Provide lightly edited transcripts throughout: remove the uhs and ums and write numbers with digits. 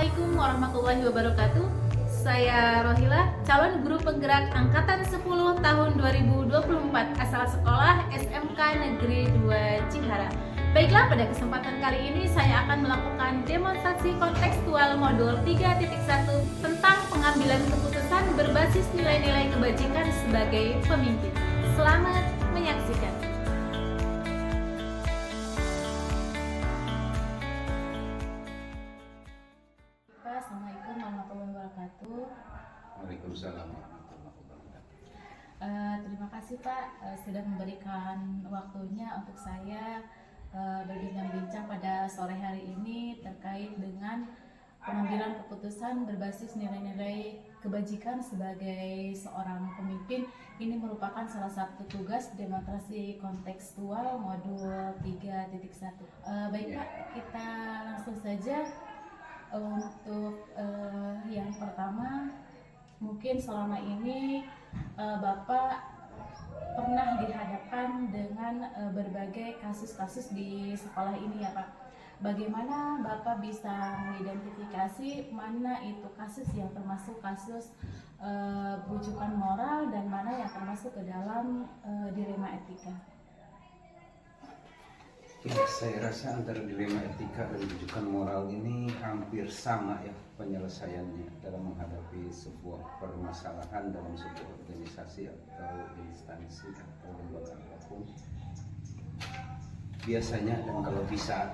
Assalamualaikum warahmatullahi wabarakatuh. Saya Rohila, calon guru penggerak Angkatan 10 tahun 2024 asal sekolah SMK Negeri 2 Cihara. Baiklah, pada kesempatan kali ini saya akan melakukan demonstrasi kontekstual modul 3.1 tentang pengambilan keputusan berbasis nilai-nilai kebajikan sebagai pemimpin. Selamat menyaksikan. Assalamualaikum warahmatullahi wabarakatuh. Waalaikumsalam warahmatullahi wabarakatuh. Terima kasih Pak sudah memberikan waktunya untuk saya berbincang-bincang pada sore hari ini terkait dengan pengambilan keputusan berbasis nilai-nilai kebajikan sebagai seorang pemimpin. Ini merupakan salah satu tugas demonstrasi kontekstual modul 3.1. Baik Pak, kita langsung saja. Untuk yang pertama, mungkin selama ini Bapak pernah dihadapkan dengan berbagai kasus-kasus di sekolah ini ya Pak. Bagaimana Bapak bisa mengidentifikasi mana itu kasus yang termasuk kasus rujukan moral dan mana yang termasuk ke dalam dilema etika? Ya, saya rasa antara dilema etika dan rujukan moral ini hampir sama ya penyelesaiannya dalam menghadapi sebuah permasalahan dalam sebuah organisasi atau instansi atau lembaga apapun. Biasanya dan kalau bisa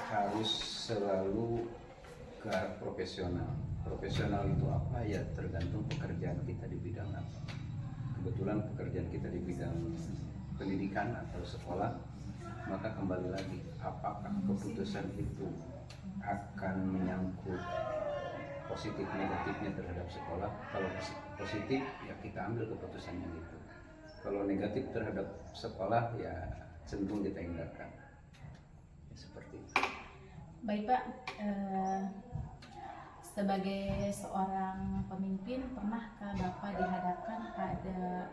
harus selalu ke arah profesional. Profesional itu apa? Ya tergantung pekerjaan kita di bidang apa. Kebetulan pekerjaan kita di bidang pendidikan atau sekolah, maka kembali lagi apakah keputusan itu akan menyangkut positif negatifnya terhadap sekolah. Kalau positif ya kita ambil keputusannya gitu, kalau negatif terhadap sekolah ya cenderung kita hindarkan ya, seperti itu. Baik Pak, sebagai seorang pemimpin, pernahkah Bapak dihadapkan pada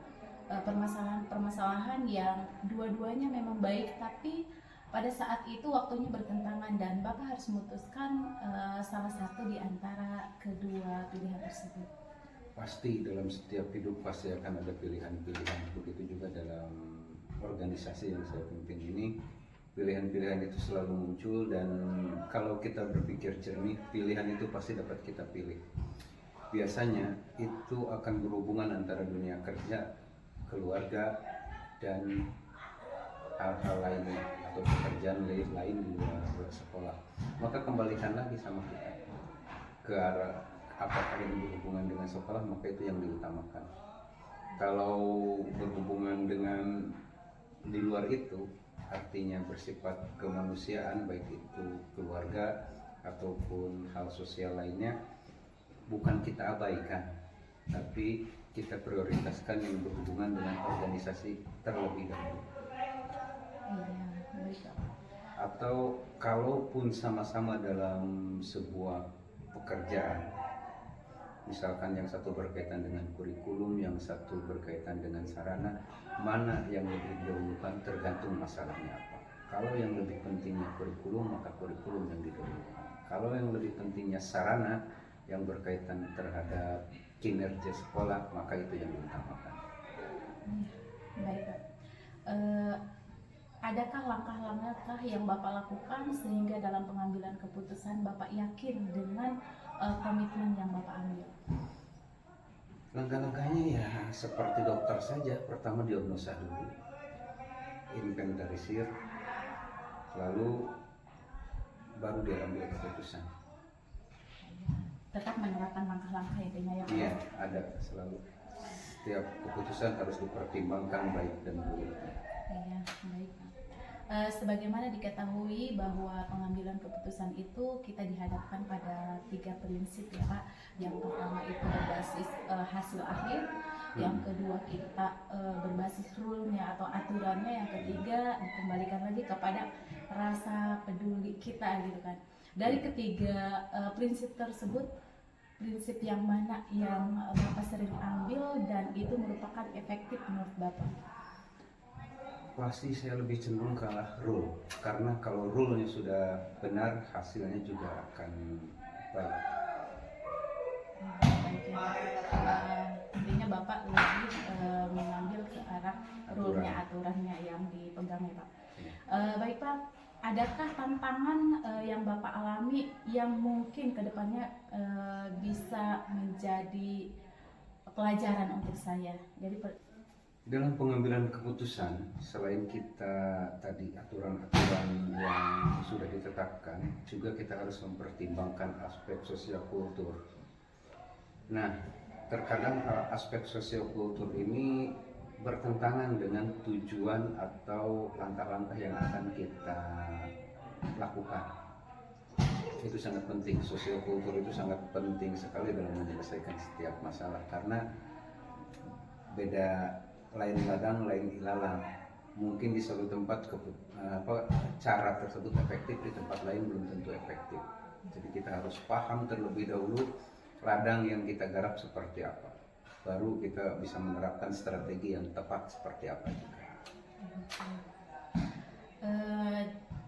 permasalahan yang dua-duanya memang baik, tapi pada saat itu waktunya bertentangan dan Bapak harus memutuskan salah satu di antara kedua pilihan tersebut? Pasti dalam setiap hidup pasti akan ada pilihan-pilihan. Begitu juga dalam organisasi yang saya pimpin ini, pilihan-pilihan itu selalu muncul, dan kalau kita berpikir jernih, pilihan itu pasti dapat kita pilih. Biasanya itu akan berhubungan antara dunia kerja, keluarga, dan hal-hal lainnya atau pekerjaan lain di luar sekolah. Maka kembalikan lagi sama kita ke arah apakah ini berhubungan dengan sekolah, maka itu yang diutamakan. Kalau berhubungan dengan di luar itu, artinya bersifat kemanusiaan, baik itu keluarga ataupun hal sosial lainnya, bukan kita abaikan, tapi kita prioritaskan yang berhubungan dengan organisasi terlebih dahulu. Atau kalaupun sama-sama dalam sebuah pekerjaan, misalkan yang satu berkaitan dengan kurikulum, yang satu berkaitan dengan sarana, mana yang lebih didahulukan tergantung masalahnya apa. Kalau yang lebih pentingnya kurikulum, maka kurikulum yang didahulukan. Kalau yang lebih pentingnya sarana yang berkaitan terhadap kinerja sekolah, maka itu yang diutamakan. Baik Pak. Adakah langkah-langkah yang Bapak lakukan sehingga dalam pengambilan keputusan Bapak yakin dengan komitmen yang Bapak ambil? Langkah-langkahnya ya seperti dokter saja. Pertama diagnosa dulu, inventarisir, lalu baru dia ambil keputusan. Tetap menerapkan langkah-langkah intinya ya Pak? Iya, ada selalu. Setiap keputusan harus dipertimbangkan baik dan buruk. Iya, baik Pak. Sebagaimana diketahui bahwa pengambilan keputusan itu kita dihadapkan pada 3 prinsip ya Pak. Yang pertama itu berbasis hasil akhir, yang kedua kita berbasis rule-nya atau aturannya, yang ketiga dikembalikan lagi kepada rasa peduli kita gitu kan. Dari ketiga prinsip tersebut, prinsip yang mana yang Bapak sering ambil dan itu merupakan efektif menurut Bapak? Pasti saya lebih cenderung ke arah rule, karena kalau rule-nya sudah benar, hasilnya juga akan Baik. Baik ya, intinya Bapak lebih mengambil ke arah rule-nya, aturannya yang dipegang ya Pak. Baik Pak, adakah tantangan yang Bapak alami yang mungkin kedepannya bisa menjadi pelajaran untuk saya? Jadi Dalam pengambilan keputusan, selain kita tadi aturan-aturan yang sudah ditetapkan, juga kita harus mempertimbangkan aspek sosial kultur. Nah, terkadang aspek sosial kultur ini bertentangan dengan tujuan atau langkah-langkah yang akan kita lakukan. Itu sangat penting, sosial kultur itu sangat penting sekali dalam menyelesaikan setiap masalah, karena beda lain ladang lain ilalang. Mungkin di suatu tempat cara tersebut efektif, di tempat lain belum tentu efektif. Jadi kita harus paham terlebih dahulu ladang yang kita garap seperti apa, baru kita bisa menerapkan strategi yang tepat seperti apa juga.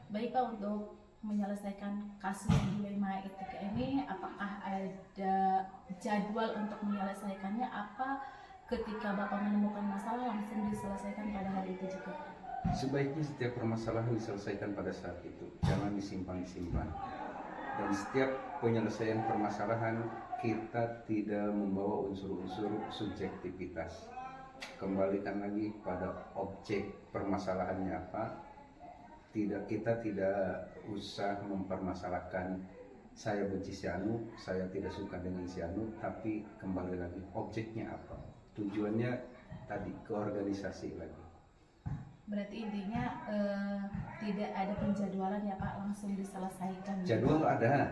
Baik Pak, untuk menyelesaikan kasus dilema etika ini, apakah ada jadwal untuk menyelesaikannya? Apa ketika Bapak menemukan masalah langsung diselesaikan pada hari itu juga? Sebaiknya setiap permasalahan diselesaikan pada saat itu, jangan disimpan-simpan. Dan setiap penyelesaian permasalahan kita tidak membawa unsur-unsur subjektivitas. Kembalikan lagi pada objek permasalahannya apa. Kita tidak usah mempermasalahkan saya benci si Anu, saya tidak suka dengan si Anu, tapi kembali lagi objeknya apa, tujuannya tadi ke organisasi lagi. Berarti intinya tidak ada penjadwalan ya Pak, langsung diselesaikan. Jadwal ada,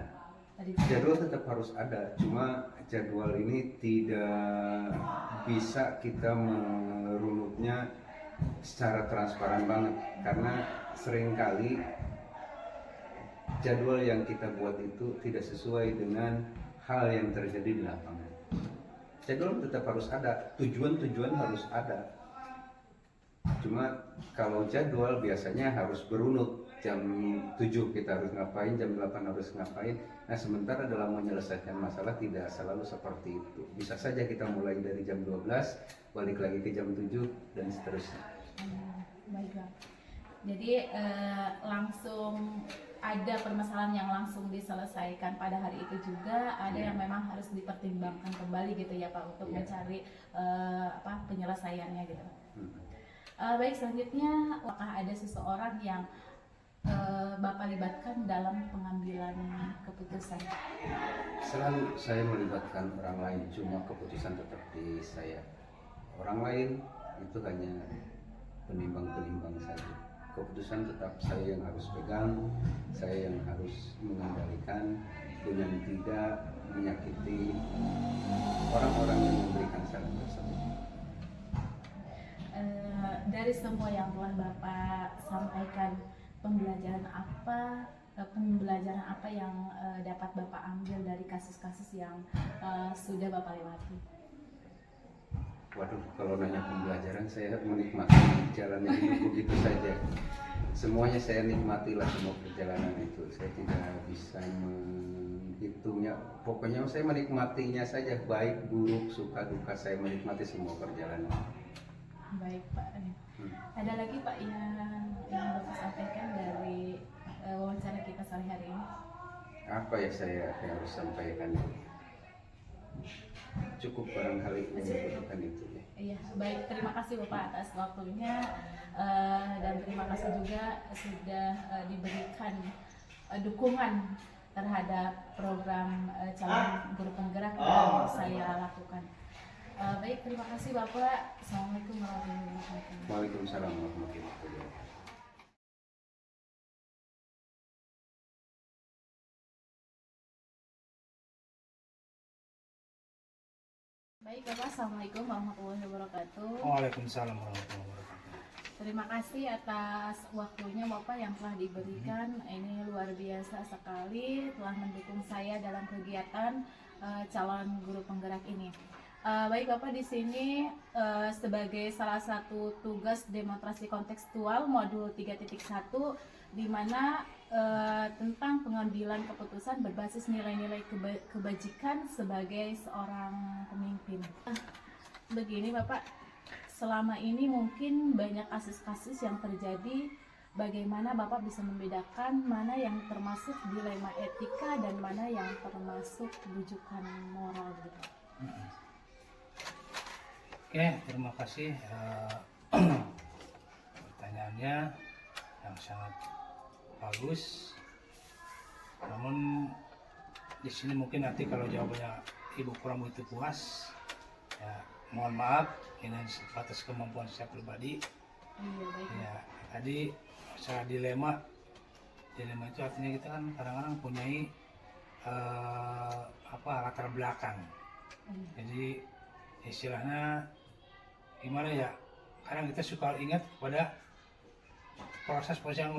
jadwal tetap harus ada, cuma jadwal ini tidak bisa kita merunutnya secara transparan banget, karena seringkali jadwal yang kita buat itu tidak sesuai dengan hal yang terjadi di lapangan. Jadwal tetap harus ada, tujuan-tujuan harus ada. Cuma kalau jadwal biasanya harus berunut, jam 7 kita harus ngapain, jam 8 harus ngapain. Nah, sementara dalam menyelesaikan masalah tidak selalu seperti itu. Bisa saja kita mulai dari jam 12, balik lagi ke jam 7 dan seterusnya. Baiklah. Jadi langsung ada permasalahan yang langsung diselesaikan pada hari itu juga, ada yang memang harus dipertimbangkan kembali gitu ya Pak, untuk mencari penyelesaiannya gitu. Baik, selanjutnya apakah ada seseorang yang Bapak libatkan dalam pengambilan keputusan? Selalu saya melibatkan orang lain, cuma keputusan tetap di saya. Orang lain itu hanya penimbang-penimbang saja. Keputusan tetap saya yang harus pegang, saya yang harus mengendalikan dengan tidak menyakiti orang-orang yang memberikan saran tersebut. Dari semua yang telah Bapak sampaikan, pembelajaran apa yang dapat Bapak ambil dari kasus-kasus yang sudah Bapak lewati? Waduh, kalau nanya pembelajaran, saya menikmati jalannya hidup begitu saja. Semuanya saya nikmati lah, semua perjalanan itu. Saya tidak bisa menghitungnya. Pokoknya saya menikmatinya saja, baik, buruk, suka, duka. Saya menikmati semua perjalanan. Baik Pak. Ada lagi Pak yang Bapak sampaikan dari wawancara kita sore hari ini? Apa ya saya harus sampaikan? Cukup barangkali menyebutkan itu ya. Iya, baik, terima kasih Bapak atas waktunya, dan terima kasih juga sudah diberikan dukungan terhadap program calon guru penggerak yang saya lakukan. Baik, terima kasih Bapak. Assalamualaikum warahmatullahi wabarakatuh. Waalaikumsalam warahmatullahi wabarakatuh. Baik Bapak, Assalamualaikum warahmatullahi wabarakatuh. Waalaikumsalam warahmatullahi wabarakatuh. Terima kasih atas waktunya Bapak yang telah diberikan. Ini luar biasa sekali, telah mendukung saya dalam kegiatan calon guru penggerak ini. Baik Bapak, di sini sebagai salah satu tugas demonstrasi kontekstual modul 3.1 di mana tentang pengambilan keputusan berbasis nilai-nilai kebajikan sebagai seorang pemimpin. Begini Bapak, selama ini mungkin banyak kasus-kasus yang terjadi. Bagaimana Bapak bisa membedakan mana yang termasuk dilema etika dan mana yang termasuk rujukan moral gitu? Oke, terima kasih pertanyaannya yang sangat bagus. Namun di sini mungkin nanti kalau jawabannya Ibu kurang begitu puas, ya mohon maaf, ini sebatas kemampuan saya pribadi. Iya, baik. Ya, tadi masalah dilema itu artinya kita kan kadang-kadang mempunyai latar belakang. Jadi istilahnya gimana ya, kadang kita suka ingat pada proses-proses yang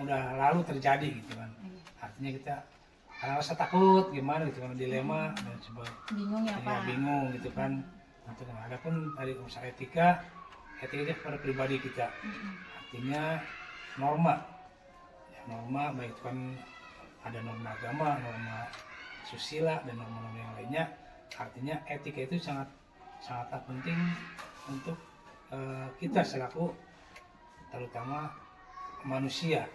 udah lalu terjadi gitu kan. Artinya kita kadang rasa takut gimana gitu kan, dilema dan sebagainya. Bingung ya Pak? Ya, bingung gitu kan. Adapun dari usaha etika itu pada pribadi kita. Artinya norma baik itu kan ada norma agama, norma susila dan norma-norma yang lainnya. Artinya etika itu sangat penting untuk kita selaku terutama manusia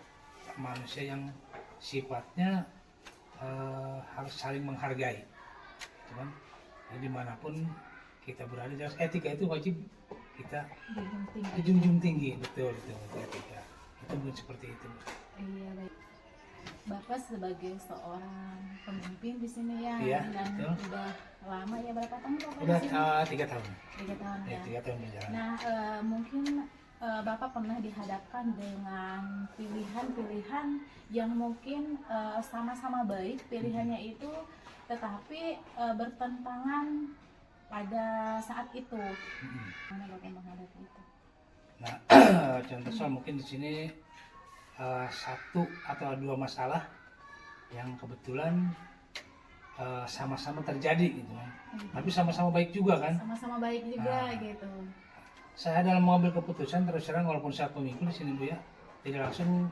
yang sifatnya harus saling menghargai, gitu kan? Jadi dimanapun kita berada, jelas etika itu wajib kita dijunjung tinggi, betul etika itu bukan seperti itu. Iya, baik. Bapak sebagai seorang pemimpin di sini ya, Iya, dan betul. udah lama ya, berapa tahun Bapak Udah di sini? 3 tahun. 3 tahun ya. 3 tahun berjalan. Nah, mungkin Bapak pernah dihadapkan dengan pilihan-pilihan yang mungkin sama-sama baik pilihannya itu, tetapi bertentangan pada saat itu. Mana Bapak menghadapi itu? Nah, contoh soal mungkin di sini 1 atau 2 masalah yang kebetulan sama-sama terjadi gitu kan. Tapi sama-sama baik juga kan. Sama-sama baik juga gitu. Saya dalam mengambil keputusan terus terang, walaupun saya pemimpin di sini Bu ya, tidak langsung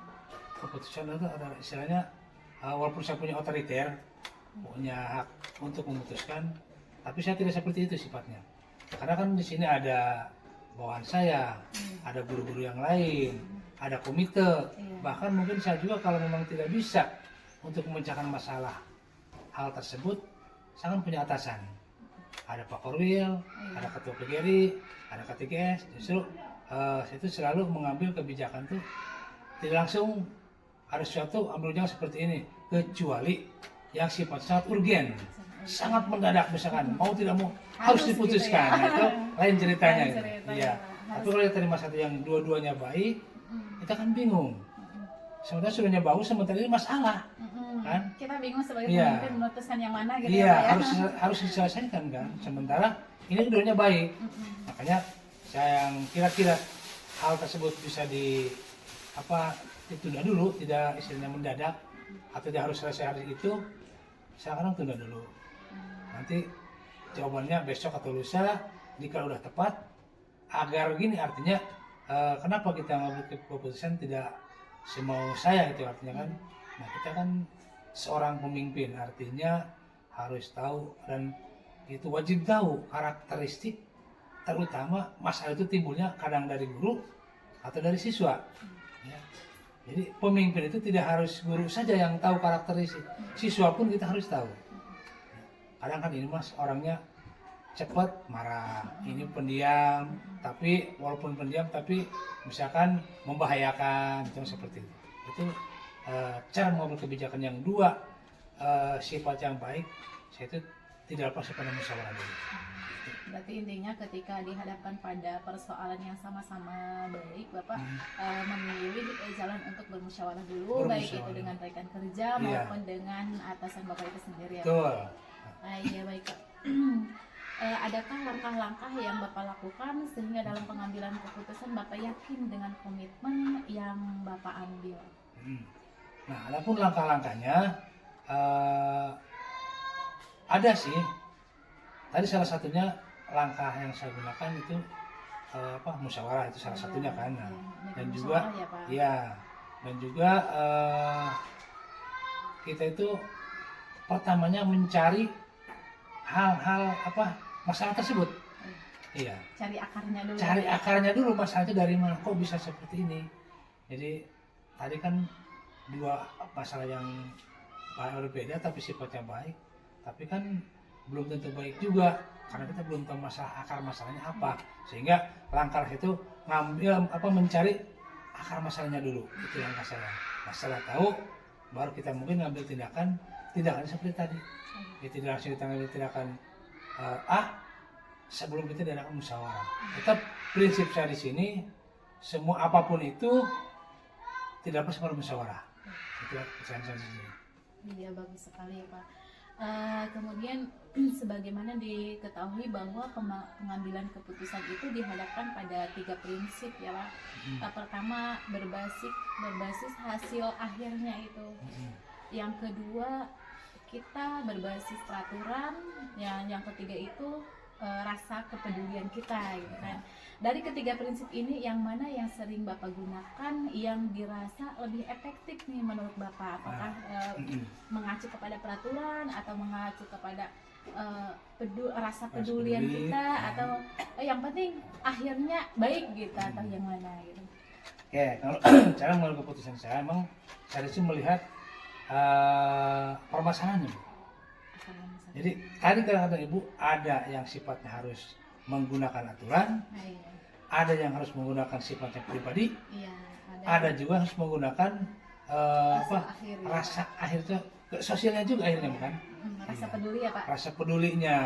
keputusan itu ada istilahnya, walaupun saya punya otoriter, punya hak untuk memutuskan, tapi saya tidak seperti itu sifatnya. Karena kan di sini ada bawahan saya, ada guru-guru yang lain, ada komite, bahkan mungkin saya juga kalau memang tidak bisa untuk memecahkan masalah hal tersebut, saya kan punya atasan. Ada Pak Korwil, ada Ketua PGRI, ada KTGS. Justru itu selalu mengambil kebijakan tuh tidak langsung ada sesuatu ambilnya seperti ini, kecuali yang sifat sangat urgen, sangat mendadak misalkan mau tidak mau harus diputuskan. Gitu ya. Nah, itu lain ceritanya. Lain cerita, Iya. ya. Tapi kalau kita terima satu yang dua-duanya baik, kita kan bingung. Sebenarnya sudahnya bagus, sementara ini masalah. Kan? Kita bingung sebagai Iya. pemimpin memutuskan yang mana gitu Iya, ya Pak ya. harus diselesaikan kan. Sementara ini keduanya baik. Makanya saya yang kira-kira hal tersebut bisa ditunda dulu, tidak istilahnya mendadak atau tidak harus selesai hari itu, saya akan tunda dulu. Nanti jawabannya besok atau lusa jika udah tepat, agar gini artinya kenapa kita ngambil keputusan tidak semau saya itu artinya kan. Nah, kita kan seorang pemimpin, artinya harus tahu dan itu wajib tahu karakteristik, terutama masalah itu timbulnya kadang dari guru atau dari siswa ya. Jadi pemimpin itu tidak harus guru saja yang tahu karakteristik, siswa pun kita harus tahu. Kadang kan ini mas orangnya cepat marah, ini pendiam, tapi walaupun pendiam tapi misalkan membahayakan, itu seperti itu. Itu cara mengambil kebijakan yang dua sifat yang baik, saya itu tidak lepas pada musyawarah dulu. Berarti intinya ketika dihadapkan pada persoalan yang sama-sama baik, Bapak memilih jalan untuk bermusyawarah dulu, baik itu dengan rekan kerja maupun dengan atasan Bapak itu sendiri ya. Betul. Iya baik Pak. Adakah langkah-langkah yang Bapak lakukan sehingga dalam pengambilan keputusan Bapak yakin dengan komitmen yang Bapak ambil? Nah, adapun langkah-langkahnya ada sih. Tadi salah satunya langkah yang saya gunakan itu musyawarah itu salah satunya kan. Nah, Iya, dan musyawarah juga ya, Pak. ya dan juga kita itu pertamanya mencari hal-hal masalah tersebut. Iya. Cari akarnya dulu. Cari akarnya dulu, masalahnya dari mana, kok bisa seperti ini. Jadi tadi kan dua masalah yang berbeda tapi sifatnya baik, tapi kan belum tentu baik juga karena kita belum tahu akar masalahnya apa, sehingga langkah itu ngambil mencari akar masalahnya dulu. Itu yang saya. Nah, setelah tahu baru kita mungkin ngambil tindakan seperti tadi. Ya, tidak langsung kita ngambil tindakan sebelum kita diadakan musyawarah. Tetap prinsip saya di sini, semua apapun itu tidak lepas pada musyawarah. Itulah pesan saya di sini. Iya, bagus sekali ya, Pak. Kemudian sebagaimana diketahui bahwa pengambilan keputusan itu dihadapkan pada 3 prinsip ya, Pak. Pertama berbasis hasil akhirnya itu. Yang kedua kita berbasis peraturan, yang ketiga itu rasa kepedulian kita gitu kan. Dari ketiga prinsip ini yang mana yang sering Bapak gunakan yang dirasa lebih efektif nih menurut Bapak? Apakah mengacu kepada peraturan atau mengacu kepada rasa pedulian kita atau yang penting akhirnya baik gitu atau yang mana gitu? Oke, kalau cara mengambil keputusan saya emang saya sih melihat permasalahannya, Bu. Jadi tadi kata Ibu ada yang sifatnya harus menggunakan aturan, ada yang harus menggunakan sifatnya pribadi, ada juga harus menggunakan rasa akhirnya sosialnya juga akhirnya bukan? Rasa peduli ya Pak? Rasa pedulinya.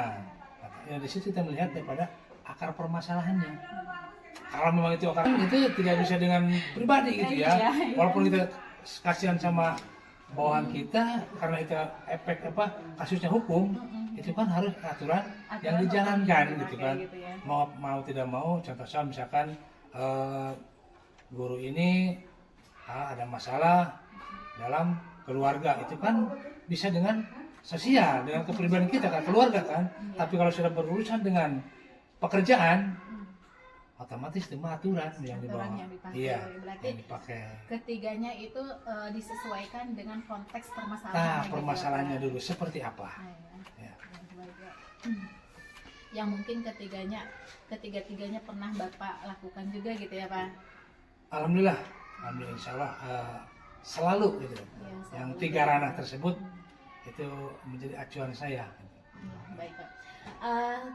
Ya, di situ kita melihat daripada akar permasalahannya. Kalau memang itu akar itu tidak bisa dengan pribadi gitu ya. Walaupun kita kasihan sama bawahan kita karena itu efek kasusnya hukum, itu kan harus aturan yang dijalankan gitu kan. Gitu ya. Mau tidak mau, contoh saya misalkan guru ini ada masalah dalam keluarga, itu kan bisa dengan sosial, dengan kepribadian kita kan, keluarga kan. Tapi kalau sudah berurusan dengan pekerjaan, otomatis itu aturan yang dibawa. Iya, berarti yang dipakai. Ketiganya itu disesuaikan dengan konteks permasalahannya. Nah, permasalahannya dulu seperti apa? Ya. Yang mungkin ketiga-tiganya pernah Bapak lakukan juga gitu ya Pak? Alhamdulillah insya Allah selalu gitu. Ya, yang 3 ranah tersebut itu menjadi acuan saya. Baik Pak.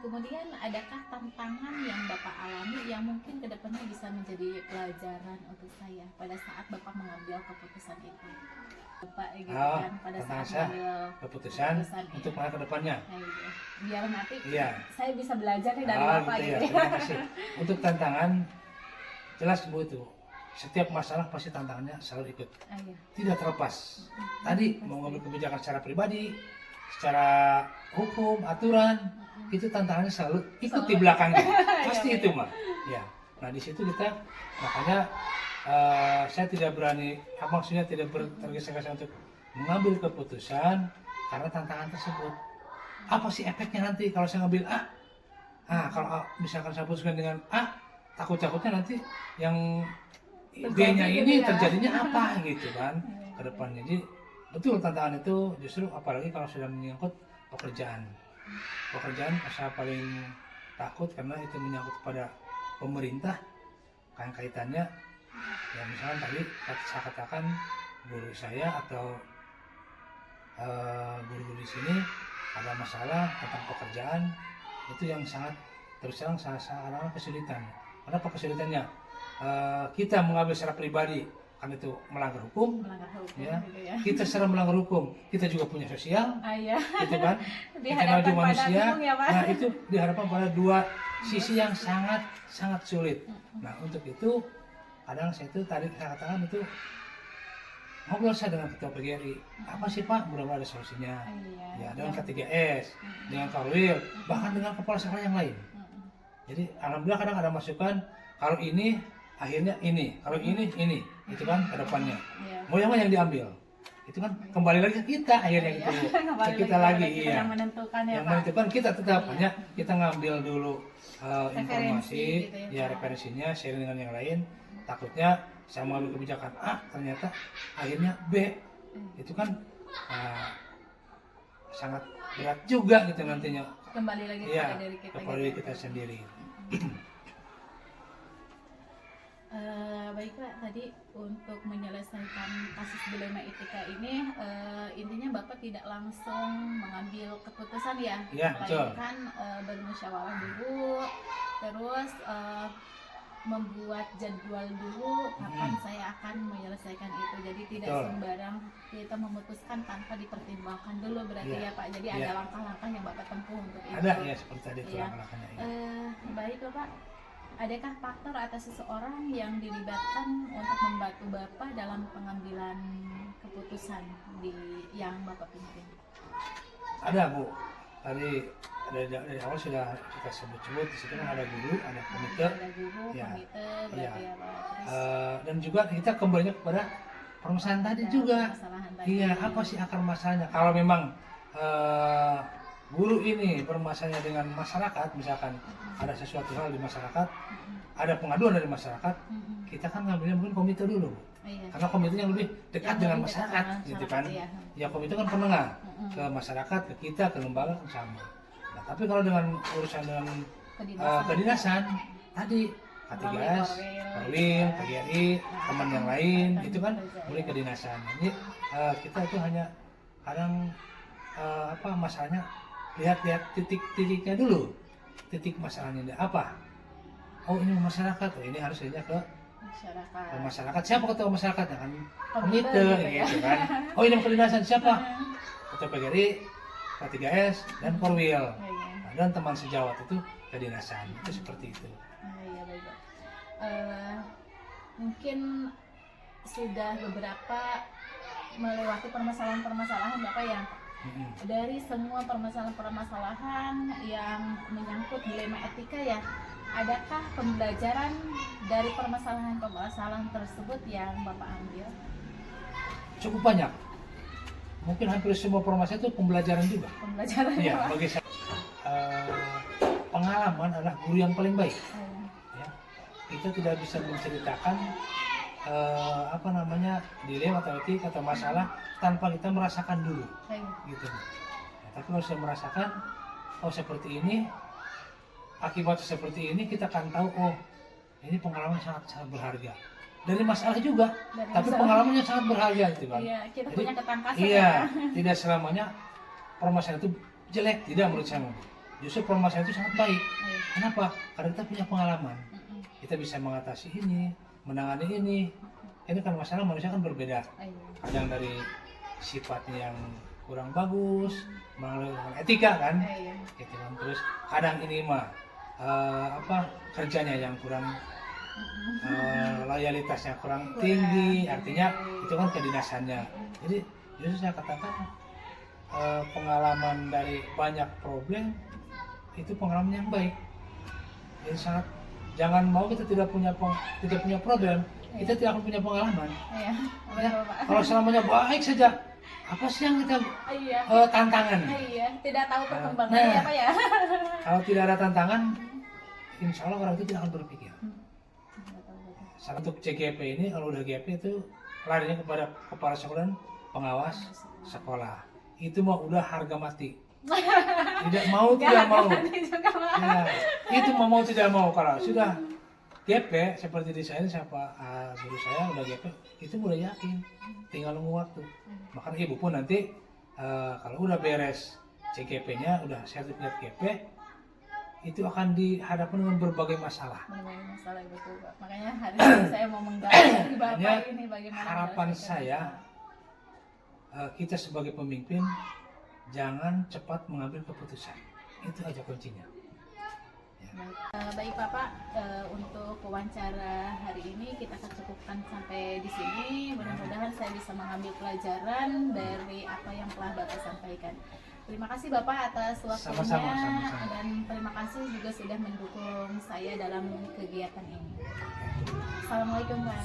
Kemudian adakah tantangan yang Bapak alami yang mungkin kedepannya bisa menjadi pelajaran untuk saya pada saat Bapak mengambil keputusan itu? Bapak gitu kan pada saat mengambil keputusan untuk masa kedepannya. Nah, gitu. Biar nanti saya bisa belajar nih dari Bapak gitu. Ya. Terima kasih. Untuk tantangan jelas Bu itu. Setiap masalah pasti tantangannya selalu ikut. Tidak terlepas. Tadi mau ngambil kebijakan secara pribadi, secara hukum, aturan, itu tantangannya selalu ikut di belakangnya. Pasti itu mah. Ya. Nah di situ kita makanya saya tidak berani, maksudnya tidak tergesa-gesa untuk mengambil keputusan karena tantangan tersebut. Apa sih efeknya nanti kalau saya ngambil A? Kalau misalkan saya putuskan dengan A, takut-takutnya nanti yang B-nya ini terjadinya apa gitu kan ke depannya. Jadi betul tantangan itu justru apalagi kalau sudah menyangkut pekerjaan. Pekerjaan saya paling takut karena itu menyangkut kepada pemerintah kan kaitannya. Ya misalnya tadi saya katakan guru saya atau guru-guru di sini ada masalah tentang pekerjaan itu yang sangat terus terang sangat kesulitan. Ada apa kesulitannya? Kita mengambil secara pribadi kan itu melanggar hukum ya. Gitu ya. Kita secara melanggar hukum kita juga punya sosial gitu kan kita juga manusia ya, Pak. nah itu dihadapkan pada dua sisi yang sangat sulit. Nah untuk itu kadang saya itu tadi saya katakan itu ngobrol saya dengan ketua PGRI apa sih Pak mudah-mudahan ada solusinya ya dengan K3S dengan Karwil bahkan dengan kepala sekolah yang lain. Jadi alhamdulillah kadang ada masukan kalau ini akhirnya ini, kalau ini, itu kan ke depannya. Mau yang mana yang diambil? itu kan kembali lagi ke kita akhirnya gitu. Kembali Ke kita lagi, kita iya. yang menentukan ya Yang Pak. menentukan kita tetap Iya. hanya kita ngambil dulu Referensi informasi, gitu ya, ya Pak. referensinya, sharing dengan yang lain. Takutnya saya mengambil kebijakan A, ternyata akhirnya B. Itu kan sangat berat juga gitu nantinya. Kembali lagi Iya, kepada diri kita. kepada gitu. diri kita sendiri. Baik Pak, tadi untuk menyelesaikan kasus dilema etika ini intinya Bapak tidak langsung mengambil keputusan ya, Iya, betul. melainkan bermusyawarah dulu, terus membuat jadwal dulu kapan saya akan menyelesaikan itu. Jadi tidak Betul. sembarang kita memutuskan tanpa dipertimbangkan dulu berarti Iya. ya Pak. Jadi Iya. ada langkah-langah yang Bapak tempuh untuk itu. Ada ya seperti tadi itu Iya. langkah-langkanya. Ya. Baik Bapak, adakah faktor atau seseorang yang dilibatkan untuk membantu Bapak dalam pengambilan keputusan yang Bapak pimpin? Ada Bu, tadi dari awal sudah kita sebut-sebut, di situ kan ada guru, ada komite, Ada guru, Ya. komite, berarti ya Pak. Terus dan juga kita kembali kepada permasalahan tadi ada juga. permasalahan tadi. Iya, apa sih akar masalahnya? Kalau memang guru ini bermasalahnya dengan masyarakat, misalkan ada sesuatu hal di masyarakat, ada pengaduan dari masyarakat, kita kan ngambilnya mungkin komite dulu, Iya. karena komite yang lebih dekat Yang dengan lebih dekat masyarakat, dengan gitu masyarakat, kan? iya. Ya komite kan penengah ke masyarakat, ke kita, ke lembaga kan sama. Nah, tapi kalau dengan urusan dengan kedinasan tadi K3S, Perwil, PGRI, teman yang lain, itu kan mulai kedinasan. Jadi kita itu hanya kadang masalahnya lihat titik-titiknya dulu, titik masalahnya apa? Oh ini masyarakat, oh ini harus lihatnya ke masyarakat. Siapa ketua masyarakat? Ya kan komite, gitu ya. gitu kan. Oh ini kedinasan siapa? Ketua PGRI, K3S, dan Perwil. Nah, dan teman sejawat itu kedinasan, itu seperti itu. Iya baik Pak. Mungkin sudah beberapa melewati permasalahan-permasalahan Bapak yang dari semua permasalahan-permasalahan yang menyangkut dilema etika ya, adakah pembelajaran dari permasalahan-permasalahan tersebut yang Bapak ambil? Cukup banyak. Mungkin hampir semua permasalahan itu pembelajaran juga. Pembelajaran Iya, Pak? bagi saya pengalaman adalah guru yang paling baik. Ya. Kita tidak bisa menceritakan dilema atau etik atau masalah tanpa kita merasakan dulu, gitu. Ya, tapi kalau saya merasakan, oh seperti ini, akibatnya seperti ini, kita akan tahu, oh ini pengalaman sangat berharga. Dari masalah juga, Dari tapi masalah. pengalamannya sangat berharga, gitu kan. Iya, kita Jadi, punya ketangkasan Iya, ya. tidak selamanya permasalahan itu jelek, tidak menurut saya. Justru permasalahan itu sangat baik. Iya. Kenapa? Karena kita punya pengalaman. Kita bisa mengatasi ini, menangani ini. Ini kan masalah manusia kan berbeda. Iya. Kadang dari sifatnya yang kurang bagus, melalui etika kan, Iya. gitu kan. Terus kadang ini mah kerjanya yang kurang loyalitasnya kurang tinggi, artinya itu kan kedinasannya. Jadi justru saya katakan pengalaman dari banyak problem itu pengalaman yang baik. Jadi jangan mau kita tidak punya problem, kita tidak akan punya pengalaman. Iya. Ya, Betul, Pak. kalau selamanya baik saja, apa sih yang kita Iya. tantangan? Iya, tidak tahu perkembangannya Nah. apa ya? Kalau tidak ada tantangan, insya Allah orang itu tidak akan berpikir. Salah untuk CGP ini, kalau udah GP itu larinya kepada kepala sekolah dan pengawas sekolah. Itu mah udah harga mati. Tidak mau, tidak mau. Ya, itu mau tidak mau. Kalau sudah GP seperti di saya, siapa guru saya udah GP, itu udah yakin. Tinggal nunggu waktu. Makanya ibu pun nanti kalau udah beres CGP-nya, udah sertifikat GP, itu akan dihadapkan dengan berbagai masalah. Berbagai masalah betul Pak. Makanya hari ini saya mau menggali Bapak Hanya ini bagaimana harapan menyelesaikan saya, masalah. kita sebagai pemimpin jangan cepat mengambil keputusan. Itu aja kuncinya. Baik Bapak, untuk wawancara hari ini kita akan cukupkan sampai di sini. Mudah-mudahan saya bisa mengambil pelajaran dari apa yang telah Bapak sampaikan. Terima kasih Bapak atas waktunya. Sama-sama. Dan terima kasih juga sudah mendukung saya dalam kegiatan ini. Assalamualaikum Pak.